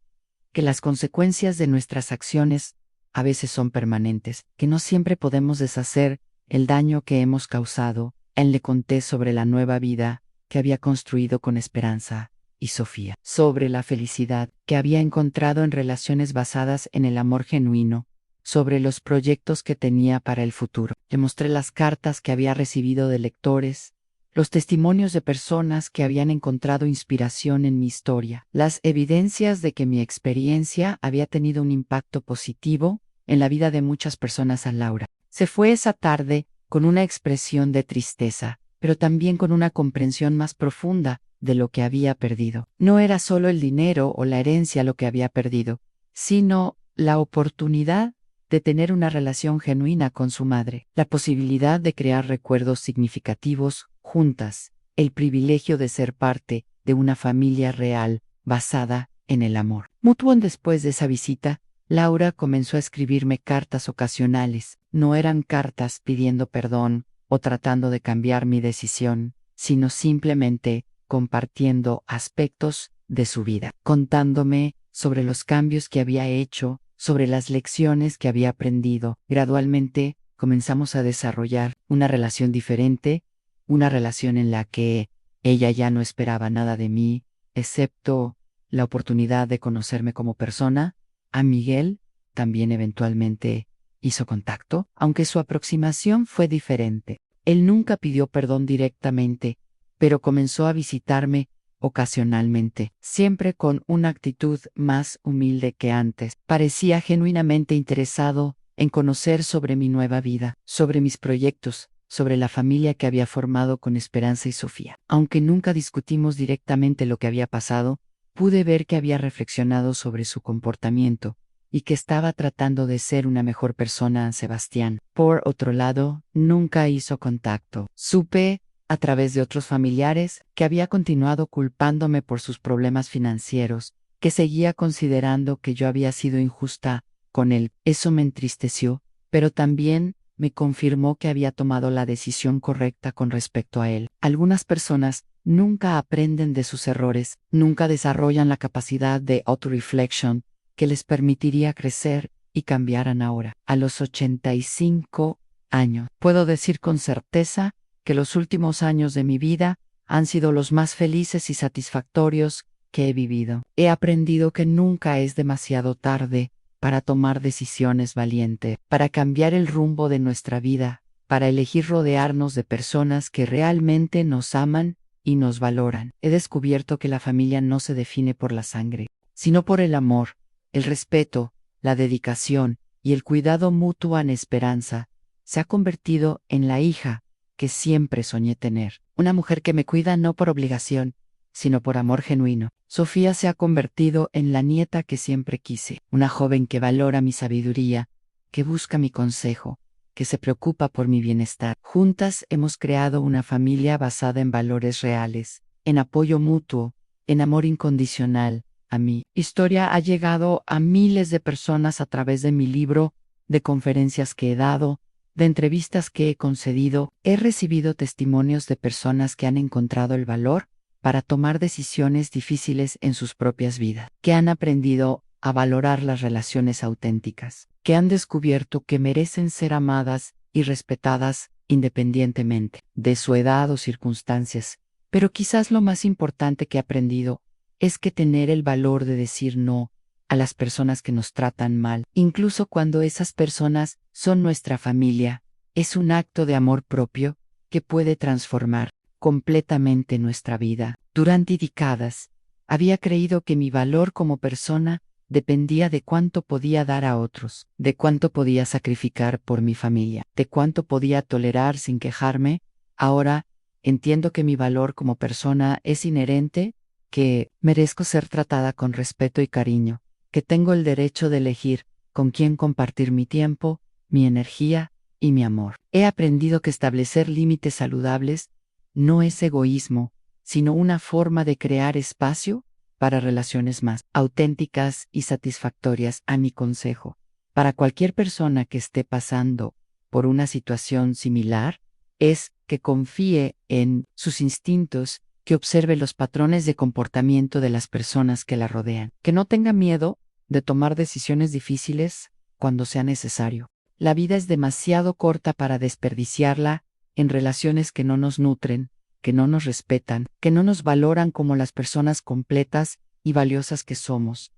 que las consecuencias de nuestras acciones a veces son permanentes, que no siempre podemos deshacer el daño que hemos causado. Él le conté sobre la nueva vida que había construido con Esperanza y Sofía, sobre la felicidad que había encontrado en relaciones basadas en el amor genuino, sobre los proyectos que tenía para el futuro. Le mostré las cartas que había recibido de lectores, los testimonios de personas que habían encontrado inspiración en mi historia, las evidencias de que mi experiencia había tenido un impacto positivo en la vida de muchas personas. A Laura se fue esa tarde con una expresión de tristeza, pero también con una comprensión más profunda de lo que había perdido. No era solo el dinero o la herencia lo que había perdido, sino la oportunidad de tener una relación genuina con su madre, la posibilidad de crear recuerdos significativos juntas, el privilegio de ser parte de una familia real basada en el amor mutuo. Después de esa visita, Laura comenzó a escribirme cartas ocasionales. No eran cartas pidiendo perdón o tratando de cambiar mi decisión, sino simplemente compartiendo aspectos de su vida, contándome sobre los cambios que había hecho, sobre las lecciones que había aprendido. Gradualmente comenzamos a desarrollar una relación diferente, una relación en la que ella ya no esperaba nada de mí, excepto la oportunidad de conocerme como persona. A Miguel también eventualmente hizo contacto, aunque su aproximación fue diferente. Él nunca pidió perdón directamente, pero comenzó a visitarme ocasionalmente, siempre con una actitud más humilde que antes. Parecía genuinamente interesado en conocer sobre mi nueva vida, sobre mis proyectos, sobre la familia que había formado con Esperanza y Sofía. Aunque nunca discutimos directamente lo que había pasado, pude ver que había reflexionado sobre su comportamiento y que estaba tratando de ser una mejor persona. Sebastián, por otro lado, nunca hizo contacto. Supe, a través de otros familiares, que había continuado culpándome por sus problemas financieros, que seguía considerando que yo había sido injusta con él. Eso me entristeció, pero también me confirmó que había tomado la decisión correcta con respecto a él. Algunas personas nunca aprenden de sus errores, nunca desarrollan la capacidad de autoreflexión que les permitiría crecer y cambiaran ahora. A los 85 años, puedo decir con certeza que los últimos años de mi vida han sido los más felices y satisfactorios que he vivido. He aprendido que nunca es demasiado tarde para tomar decisiones valientes, para cambiar el rumbo de nuestra vida, para elegir rodearnos de personas que realmente nos aman y nos valoran. He descubierto que la familia no se define por la sangre, sino por el amor, el respeto, la dedicación y el cuidado mutuo en esperanza. Se ha convertido en la hija que siempre soñé tener. Una mujer que me cuida no por obligación, sino por amor genuino. Sofía se ha convertido en la nieta que siempre quise, una joven que valora mi sabiduría, que busca mi consejo, que se preocupa por mi bienestar. Juntas hemos creado una familia basada en valores reales, en apoyo mutuo, en amor incondicional. A mi historia ha llegado a miles de personas a través de mi libro, de conferencias que he dado, de entrevistas que he concedido. He recibido testimonios de personas que han encontrado el valor para tomar decisiones difíciles en sus propias vidas, que han aprendido a valorar las relaciones auténticas, que han descubierto que merecen ser amadas y respetadas independientemente de su edad o circunstancias. Pero quizás lo más importante que he aprendido es que tener el valor de decir no a las personas que nos tratan mal, incluso cuando esas personas son nuestra familia, es un acto de amor propio que puede transformar completamente nuestra vida. Durante décadas, había creído que mi valor como persona dependía de cuánto podía dar a otros, de cuánto podía sacrificar por mi familia, de cuánto podía tolerar sin quejarme. Ahora entiendo que mi valor como persona es inherente, que merezco ser tratada con respeto y cariño, que tengo el derecho de elegir con quién compartir mi tiempo, mi energía y mi amor. He aprendido que establecer límites saludables no es egoísmo, sino una forma de crear espacio para relaciones más auténticas y satisfactorias. A mi consejo, para cualquier persona que esté pasando por una situación similar, es que confíe en sus instintos, que observe los patrones de comportamiento de las personas que la rodean, que no tenga miedo de tomar decisiones difíciles cuando sea necesario. La vida es demasiado corta para desperdiciarla en relaciones que no nos nutren, que no nos respetan, que no nos valoran como las personas completas y valiosas que somos.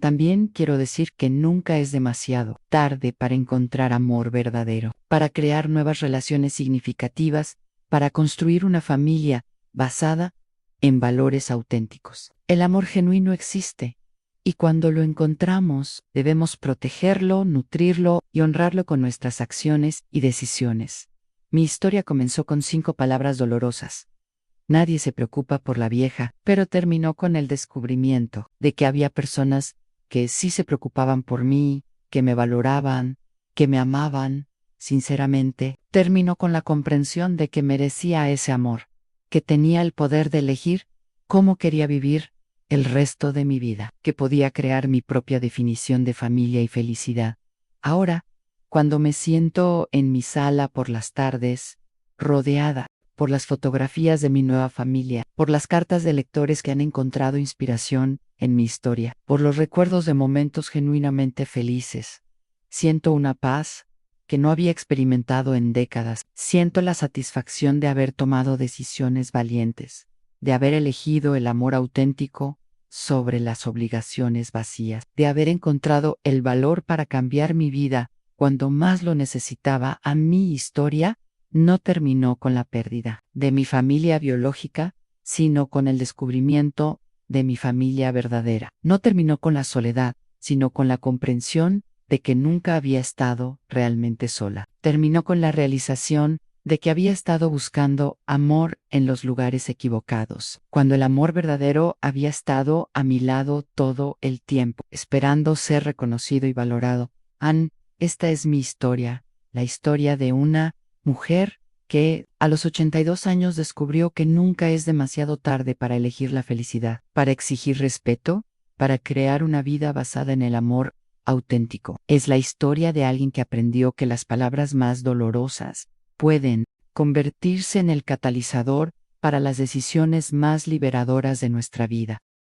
También quiero decir que nunca es demasiado tarde para encontrar amor verdadero, para crear nuevas relaciones significativas, para construir una familia basada en valores auténticos. El amor genuino existe, y cuando lo encontramos, debemos protegerlo, nutrirlo y honrarlo con nuestras acciones y decisiones. Mi historia comenzó con 5 palabras dolorosas. Nadie se preocupa por la vieja, pero terminó con el descubrimiento de que había personas que sí se preocupaban por mí, que me valoraban, que me amaban. Sinceramente, terminó con la comprensión de que merecía ese amor, que tenía el poder de elegir cómo quería vivir el resto de mi vida, que podía crear mi propia definición de familia y felicidad. Ahora, cuando me siento en mi sala por las tardes, rodeada por las fotografías de mi nueva familia, por las cartas de lectores que han encontrado inspiración en mi historia, por los recuerdos de momentos genuinamente felices, siento una paz que no había experimentado en décadas. Siento la satisfacción de haber tomado decisiones valientes, de haber elegido el amor auténtico sobre las obligaciones vacías, de haber encontrado el valor para cambiar mi vida cuando más lo necesitaba. A mi historia no terminó con la pérdida de mi familia biológica, sino con el descubrimiento de mi familia verdadera. No terminó con la soledad, sino con la comprensión de que nunca había estado realmente sola. Terminó con la realización de que había estado buscando amor en los lugares equivocados, cuando el amor verdadero había estado a mi lado todo el tiempo, esperando ser reconocido y valorado. Esta es mi historia, la historia de una mujer que a los 82 años descubrió que nunca es demasiado tarde para elegir la felicidad, para exigir respeto, para crear una vida basada en el amor auténtico. Es la historia de alguien que aprendió que las palabras más dolorosas pueden convertirse en el catalizador para las decisiones más liberadoras de nuestra vida.